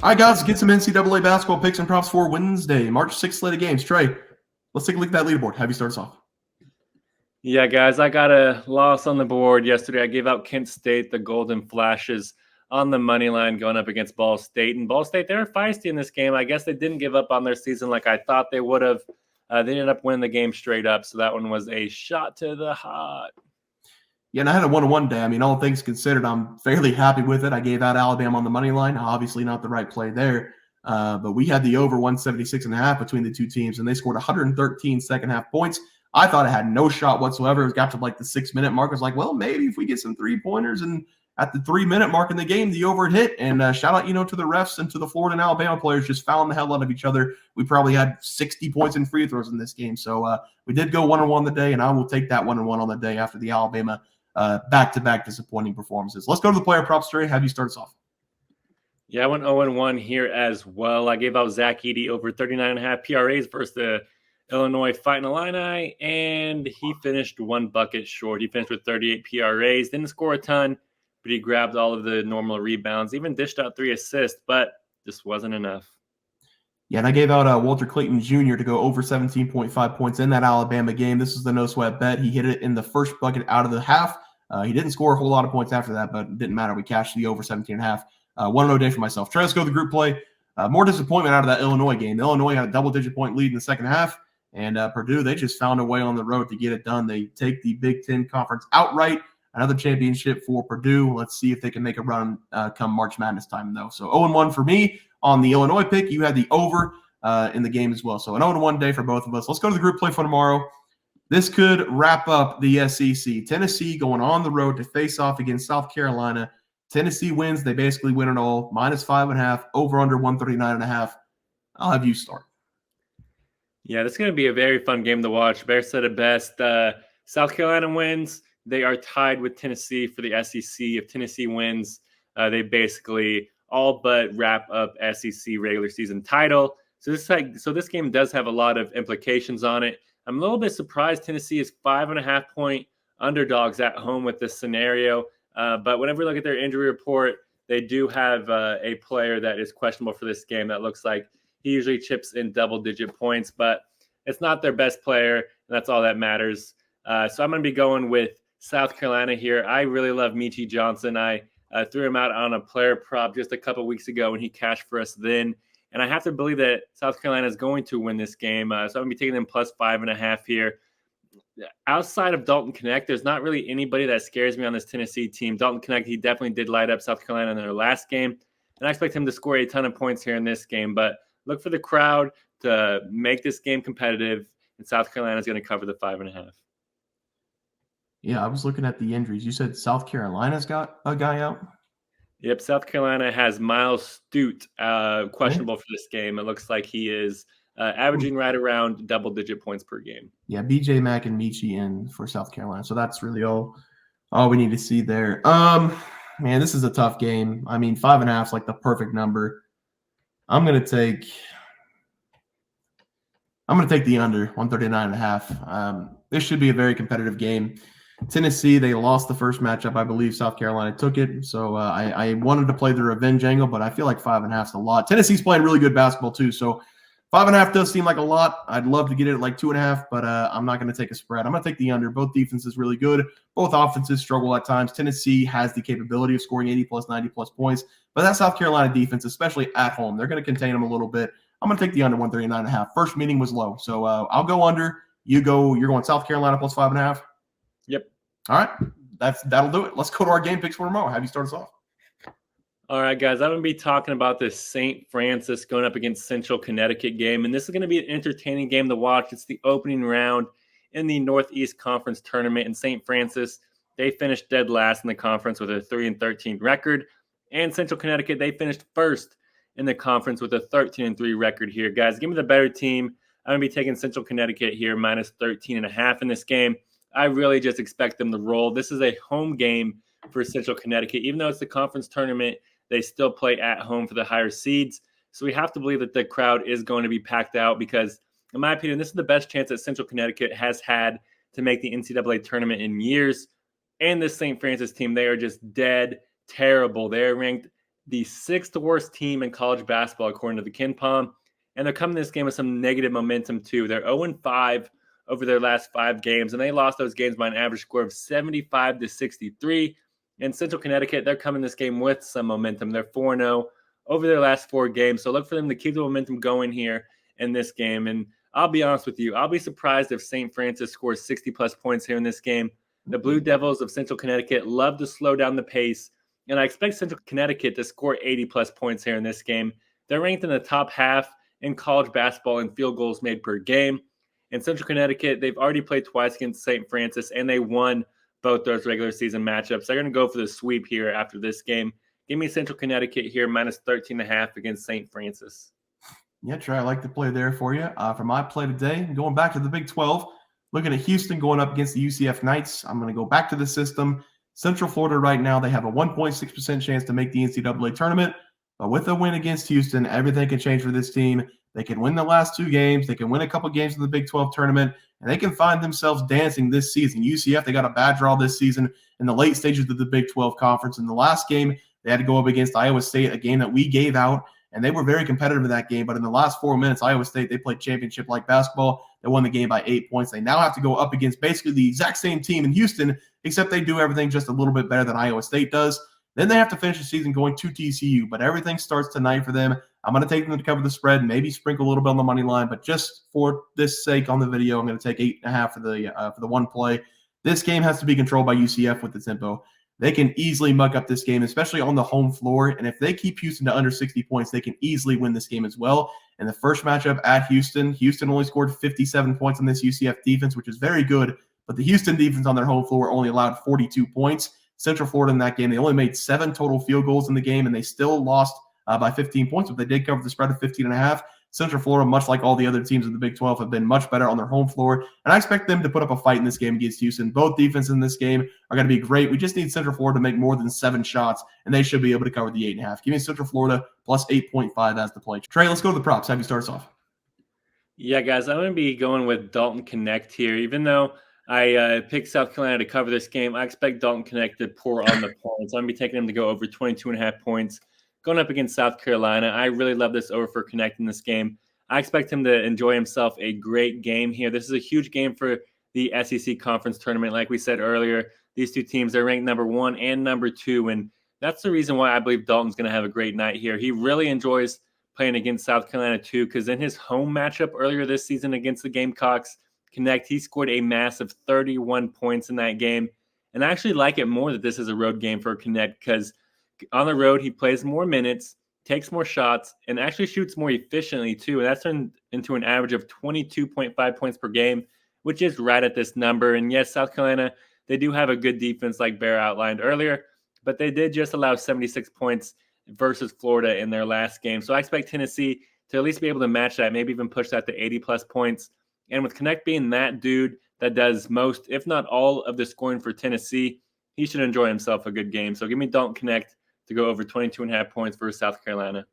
All right, guys, let's get some NCAA basketball picks and props for Wednesday, March 6th slate of games. Trey, let's take a look at that leaderboard. Have you start us off? Yeah, guys, I got a loss on the board yesterday. I gave out Kent State, the Golden Flashes, on the money line going up against Ball State. And Ball State, they were feisty in this game. I guess they didn't give up on their season like I thought they would have. They ended up winning the game straight up, so that one was a shot to the heart. Yeah, and I had a 1-1 day. I mean, all things considered, I'm fairly happy with it. I gave out Alabama on the money line. Obviously not the right play there. But we had the over 176.5 between the two teams, and they scored 113 second-half points. I thought it had no shot whatsoever. It got to like the 6-minute mark. I was like, well, maybe if we get some three-pointers. And at the 3-minute mark in the game, the over hit. And shout out, to the refs and to the Florida and Alabama players just fouling the hell out of each other. We probably had 60 points in free throws in this game. So we did go 1-1 the day, and I will take that 1-1 on the day after the Alabama back-to-back disappointing performances. Let's go to the player props, Trey. Have you start us off? Yeah, I went 0-1 here as well. I gave out Zach Edey over 39.5 PRAs versus the Illinois Fighting Illini, and he finished one bucket short. He finished with 38 PRAs. Didn't score a ton, but he grabbed all of the normal rebounds, even dished out 3 assists, but just wasn't enough. Yeah, and I gave out Walter Clayton Jr. to go over 17.5 points in that Alabama game. This is the no-sweat bet. He hit it in the first bucket out of the half. He didn't score a whole lot of points after that, but it didn't matter. We cashed the over 17.5. 1-0 day for myself. Trey, let's go to the group play. More disappointment out of that Illinois game. Illinois had a double-digit point lead in the second half, and Purdue, they just found a way on the road to get it done. They take the Big Ten Conference outright. Another championship for Purdue. Let's see if they can make a run come March Madness time, though. So 0-1 for me on the Illinois pick. You had the over in the game as well. So an 0-1 day for both of us. Let's go to the group play for tomorrow. This could wrap up the SEC. Tennessee going on the road to face off against South Carolina. Tennessee wins. They basically win it all. -5.5, over under 139.5. I'll have you start. Yeah, this is going to be a very fun game to watch. Bear said it best. South Carolina wins. They are tied with Tennessee for the SEC. If Tennessee wins, they basically all but wrap up SEC regular season title. So this game does have a lot of implications on it. I'm a little bit surprised Tennessee is 5.5-point underdogs at home with this scenario. But whenever we look at their injury report, they do have a player that is questionable for this game. That looks like he usually chips in double-digit points, but it's not their best player, and that's all that matters. So I'm going to be going with South Carolina here. I really love Michi Johnson. I threw him out on a player prop just a couple weeks ago, and he cashed for us then. And I have to believe that South Carolina is going to win this game. So I'm going to be taking them +5.5 here. Outside of Dalton Knecht, there's not really anybody that scares me on this Tennessee team. Dalton Knecht, he definitely did light up South Carolina in their last game, and I expect him to score a ton of points here in this game. But look for the crowd to make this game competitive, and South Carolina is going to cover the 5.5. Yeah, I was looking at the injuries. You said South Carolina's got a guy out? Yep, South Carolina has Miles Stute questionable for this game. It looks like he is averaging right around double-digit points per game. Yeah, BJ Mack and Michi in for South Carolina. So that's really all we need to see there. Man, this is a tough game. I mean, 5.5 is like the perfect number. I'm gonna take the under 139.5. This should be a very competitive game. Tennessee, they lost the first matchup. I believe South Carolina took it. So I wanted to play the revenge angle, but I feel like 5.5 is a lot. Tennessee's playing really good basketball too. So 5.5 does seem like a lot. I'd love to get it at like 2.5, but I'm not going to take a spread. I'm going to take the under. Both defenses really good. Both offenses struggle at times. Tennessee has the capability of scoring 80+, 90+ points, but that South Carolina defense, especially at home, they're going to contain them a little bit. I'm going to take the under 139.5. First meeting was low, so I'll go under. You're going South Carolina +5.5. Yep. All right, that'll do it. Let's go to our game picks for tomorrow. Have you start us off? All right, guys, I'm going to be talking about this St. Francis going up against Central Connecticut game, and this is going to be an entertaining game to watch. It's the opening round in the Northeast Conference tournament, and St. Francis, they finished dead last in the conference with a 3-13 record, and Central Connecticut, they finished first in the conference with a 13-3 record here. Guys, give me the better team. I'm going to be taking Central Connecticut here, -13.5 in this game. I really just expect them to roll. This is a home game for Central Connecticut. Even though it's the conference tournament, they still play at home for the higher seeds. So we have to believe that the crowd is going to be packed out because, in my opinion, this is the best chance that Central Connecticut has had to make the NCAA tournament in years. And this St. Francis team, they are just dead terrible. They're ranked the 6th worst team in college basketball, according to the KenPom. And they're coming to this game with some negative momentum, too. They're 0-5 over their last 5 games, and they lost those games by an average score of 75-63. In Central Connecticut, they're coming this game with some momentum. They're 4-0 over their last 4 games. So look for them to keep the momentum going here in this game. And I'll be honest with you, I'll be surprised if St. Francis scores 60-plus points here in this game. The Blue Devils of Central Connecticut love to slow down the pace, and I expect Central Connecticut to score 80-plus points here in this game. They're ranked in the top half in college basketball in field goals made per game. In Central Connecticut, they've already played twice against St. Francis, and they won both those regular season matchups. They're going to go for the sweep here after this game. Give me Central Connecticut here, minus 13.5 against St. Francis. Yeah, Trey, I like the play there for you. For my play today, going back to the Big 12, looking at Houston going up against the UCF Knights. I'm going to go back to the system. Central Florida right now, they have a 1.6% chance to make the NCAA tournament. But with a win against Houston, everything can change for this team. They can win the last 2 games. They can win a couple games in the Big 12 tournament, and they can find themselves dancing this season. UCF, they got a bad draw this season in the late stages of the Big 12 conference. In the last game, they had to go up against Iowa State, a game that we gave out, and they were very competitive in that game. But in the last 4 minutes, Iowa State, they played championship-like basketball. They won the game by 8 points. They now have to go up against basically the exact same team in Houston, except they do everything just a little bit better than Iowa State does. Then they have to finish the season going to TCU, but everything starts tonight for them. I'm going to take them to cover the spread, maybe sprinkle a little bit on the money line, but just for this sake on the video, I'm going to take 8.5 for the one play. This game has to be controlled by UCF with the tempo. They can easily muck up this game, especially on the home floor, and if they keep Houston to under 60 points, they can easily win this game as well. In the first matchup at Houston, Houston only scored 57 points on this UCF defense, which is very good, but the Houston defense on their home floor only allowed 42 points. Central Florida in that game, they only made 7 total field goals in the game, and they still lost by 15 points, but they did cover the spread of 15.5. Central Florida, much like all the other teams in the Big 12, have been much better on their home floor, and I expect them to put up a fight in this game against Houston. Both defenses in this game are going to be great. We just need Central Florida to make more than 7 shots, and they should be able to cover the 8.5. Give me Central Florida plus 8.5 as the play. Trey, let's go to the props. Have you start us off? Yeah, guys, I'm going to be going with Dalton Knecht here. Even though I picked South Carolina to cover this game, I expect Dalton Knecht to pour on the points. I'm going to be taking him to go over 22.5 points. Going up against South Carolina, I really love this over for Knecht in this game. I expect him to enjoy himself a great game here. This is a huge game for the SEC Conference Tournament. Like we said earlier, these 2 teams are ranked number 1 and number 2, and that's the reason why I believe Dalton's going to have a great night here. He really enjoys playing against South Carolina too, because in his home matchup earlier this season against the Gamecocks, Knecht, he scored a massive 31 points in that game. And I actually like it more that this is a road game for Knecht, because on the road, he plays more minutes, takes more shots, and actually shoots more efficiently too. And that's turned into an average of 22.5 points per game, which is right at this number. And yes, South Carolina, they do have a good defense like Bear outlined earlier, but they did just allow 76 points versus Florida in their last game. So I expect Tennessee to at least be able to match that, maybe even push that to 80-plus points. And with Knecht being that dude that does most, if not all, of the scoring for Tennessee, he should enjoy himself a good game. So give me Dalton Knecht to go over 22.5 points versus South Carolina.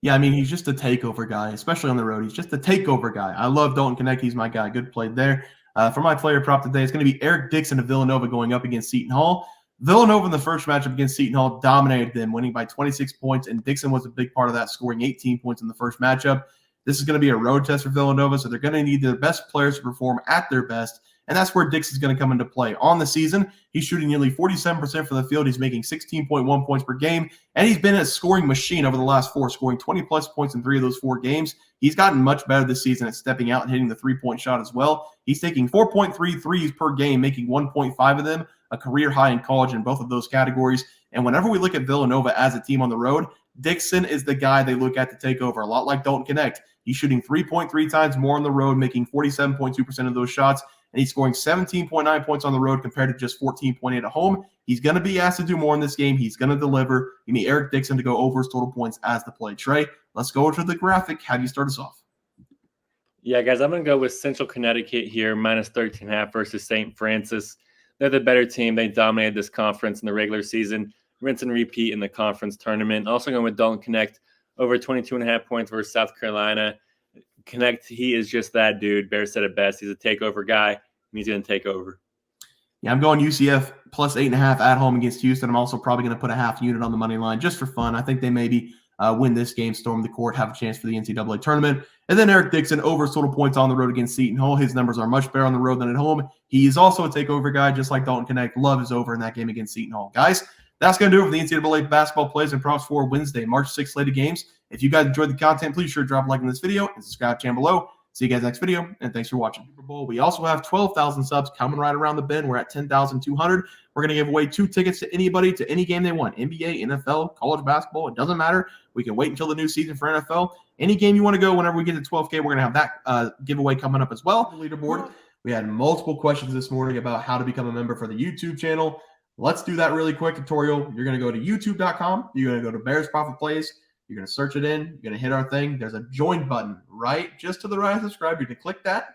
Yeah, I mean, he's just a takeover guy, especially on the road. He's just a takeover guy. I love Dalton Knecht. He's my guy. Good play there. For my player prop today, it's going to be Eric Dixon of Villanova going up against Seton Hall. Villanova in the first matchup against Seton Hall dominated them, winning by 26 points, and Dixon was a big part of that, scoring 18 points in the first matchup. This is going to be a road test for Villanova, so they're going to need their best players to perform at their best, and that's where Dixon's going to come into play. On the season, he's shooting nearly 47% from the field. He's making 16.1 points per game, and he's been a scoring machine over the last 4, scoring 20-plus points in 3 of those 4 games. He's gotten much better this season at stepping out and hitting the three-point shot as well. He's taking 4.3 threes per game, making 1.5 of them, a career high in college in both of those categories. And whenever we look at Villanova as a team on the road, Dixon is the guy they look at to take over, a lot like Dalton Knecht. He's shooting 3.3 times more on the road, making 47.2% of those shots, and he's scoring 17.9 points on the road compared to just 14.8 at home. He's going to be asked to do more in this game. He's going to deliver. Give me Eric Dixon to go over his total points as the play. Trey, let's go to the graphic. How do you start us off? Yeah, guys, I'm going to go with Central Connecticut here, minus 13.5 versus St. Francis. They're the better team. They dominated this conference in the regular season. Rinse and repeat in the conference tournament. Also going with Dalton Knecht over 22.5 points versus South Carolina. Knecht, he is just that dude. Bear said it best. He's a takeover guy, and he's going to take over. Yeah, I'm going UCF plus 8.5 at home against Houston. I'm also probably going to put a half unit on the money line just for fun. I think they maybe win this game, storm the court, have a chance for the NCAA tournament. And then Eric Dixon over total points on the road against Seton Hall. His numbers are much better on the road than at home. He's also a takeover guy, just like Dalton Knecht. Love is over in that game against Seton Hall. Guys, that's going to do it for the NCAA basketball plays and props for Wednesday, March 6th slated games. If you guys enjoyed the content, please sure drop a like on this video and subscribe to the channel below. See you guys next video, and thanks for watching. Super Bowl. We also have 12,000 subs coming right around the bend. We're at 10,200. We're going to give away 2 tickets to anybody to any game they want. NBA, NFL, college basketball. It doesn't matter. We can wait until the new season for NFL. Any game you want to go, whenever we get to 12K, we're going to have that giveaway coming up as well. Leaderboard. We had multiple questions this morning about how to become a member for the YouTube channel. Let's do that really quick tutorial. You're going to go to youtube.com. You're going to go to Bears Profit Plays. You're going to search it in. You're going to hit our thing. There's a join button right just to the right of subscribe. You're going to click that.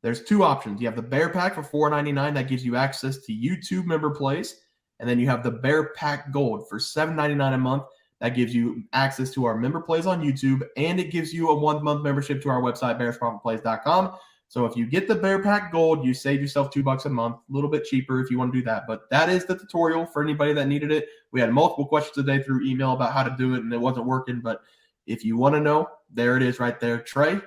There's 2 options. You have the Bear Pack for $4.99. That gives you access to YouTube member plays. And then you have the Bear Pack Gold for $7.99 a month. That gives you access to our member plays on YouTube. And it gives you a 1-month membership to our website, bearsprofitplays.com. So if you get the Bear Pack Gold, you save yourself $2 a month, a little bit cheaper if you want to do that. But that is the tutorial for anybody that needed it. We had multiple questions today through email about how to do it, and it wasn't working. But if you want to know, there it is right there. Trey,